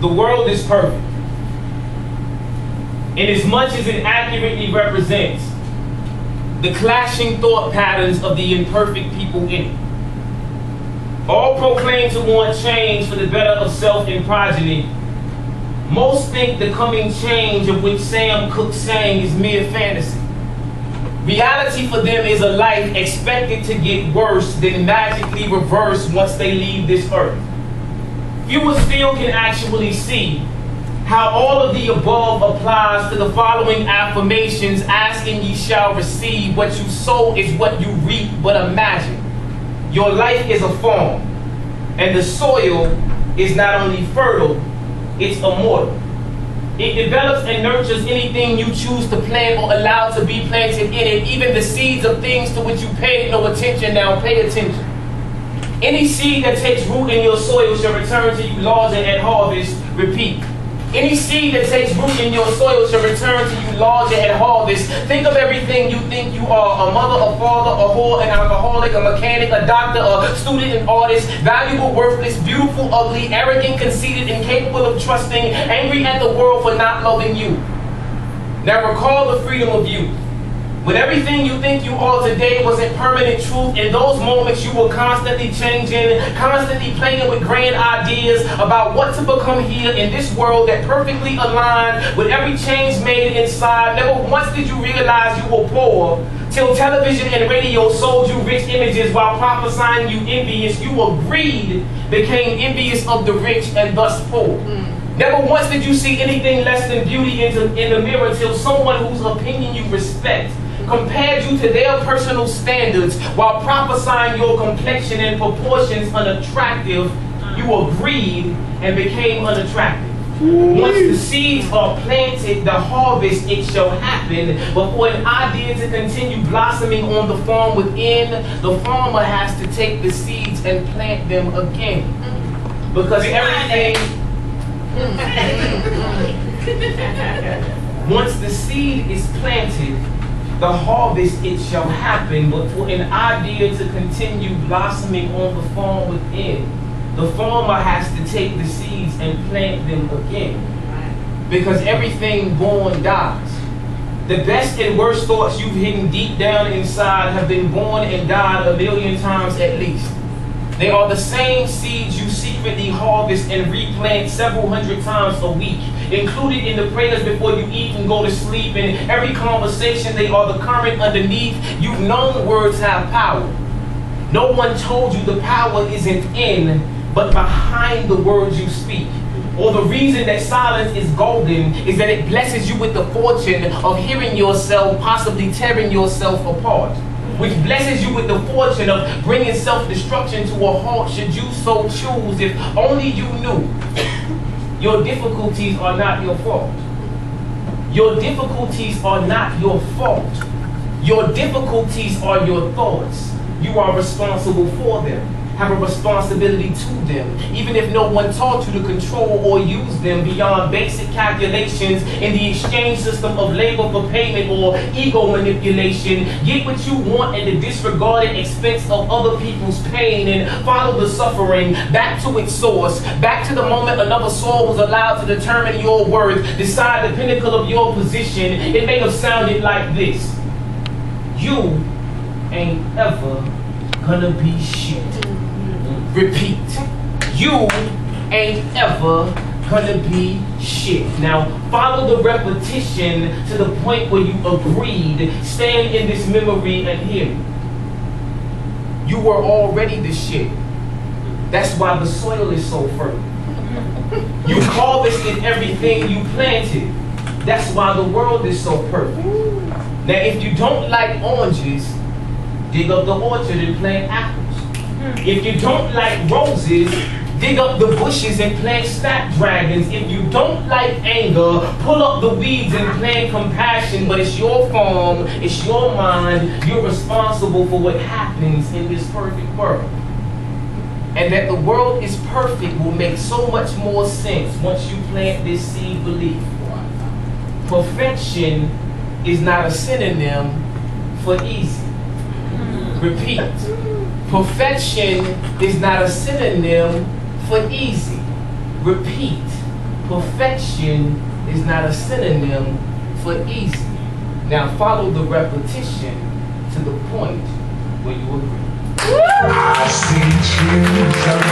The world is perfect, inasmuch as it accurately represents the clashing thought patterns of the imperfect people in it. All proclaim to want change for the better of self and progeny. Most think the coming change of which Sam Cooke sang is mere fantasy. Reality for them is a life expected to get worse, then magically reverse once they leave this earth. Few still can actually see how all of the above applies to the following affirmations: asking ye shall receive, what you sow is what you reap. But imagine, your life is a farm, and the soil is not only fertile, it's immortal. It develops and nurtures anything you choose to plant or allow to be planted in it, even the seeds of things to which you paid no attention. Now pay attention. Any seed that takes root in your soil shall return to you larger at harvest. Repeat. Any seed that takes root in your soil shall return to you larger at harvest. Think of everything you think you are: a mother, a father, a whore, an alcoholic, a mechanic, a doctor, a student, an artist, valuable, worthless, beautiful, ugly, arrogant, conceited, incapable of trusting, angry at the world for not loving you. Now recall the freedom of youth. When everything you think you are today wasn't permanent truth, in those moments you were constantly changing, constantly playing with grand ideas about what to become here in this world that perfectly aligned with every change made inside. Never once did you realize you were poor, till television and radio sold you rich images while prophesying you envious. You were greed, became envious of the rich and thus poor. Never once did you see anything less than beauty in the mirror till someone whose opinion you respect compared you to their personal standards while prophesying your complexion and proportions unattractive. You agreed and became unattractive. Once the seeds are planted, the harvest, it shall happen. But for an idea to continue blossoming on the farm within, the farmer has to take the seeds and plant them again. Because everything... Once the seed is planted, the harvest, it shall happen. But for an idea to continue blossoming on the farm within, the farmer has to take the seeds and plant them again. Because everything born dies. The best and worst thoughts you've hidden deep down inside have been born and died 1,000,000 times at least. They are the same seeds you secretly harvest and replant several hundred times a week, included in the prayers before you eat and go to sleep. In every conversation, they are the current underneath. You've known words have power. No one told you the power isn't in, but behind the words you speak. Or the reason that silence is golden is that it blesses you with the fortune of hearing yourself, possibly tearing yourself apart. Which blesses you with the fortune of bringing self-destruction to a halt should you so choose. If only you knew your difficulties are not your fault. Your difficulties are not your fault. Your difficulties are your thoughts. You are responsible for them. Have a responsibility to them, even if no one taught you to control or use them beyond basic calculations in the exchange system of labor for payment or ego manipulation. Get what you want at the disregarded expense of other people's pain and follow the suffering back to its source, back to the moment another soul was allowed to determine your worth, decide the pinnacle of your position. It may have sounded like this: you ain't ever gonna be shit. Repeat. You ain't ever gonna be shit. Now, follow the repetition to the point where you agreed. Stand in this memory and hear me. You were already the shit. That's why the soil is so fertile. You harvested everything you planted. That's why the world is so perfect. Now, if you don't like oranges, dig up the orchard and plant apples. If you don't like roses, dig up the bushes and plant snapdragons. If you don't like anger, pull up the weeds and plant compassion. But it's your farm, it's your mind. You're responsible for what happens in this perfect world. And that the world is perfect will make so much more sense once you plant this seed belief. Perfection is not a synonym for easy. Repeat. Perfection is not a synonym for easy. Repeat. Perfection is not a synonym for easy. Now follow the repetition to the point where you agree. I see trees of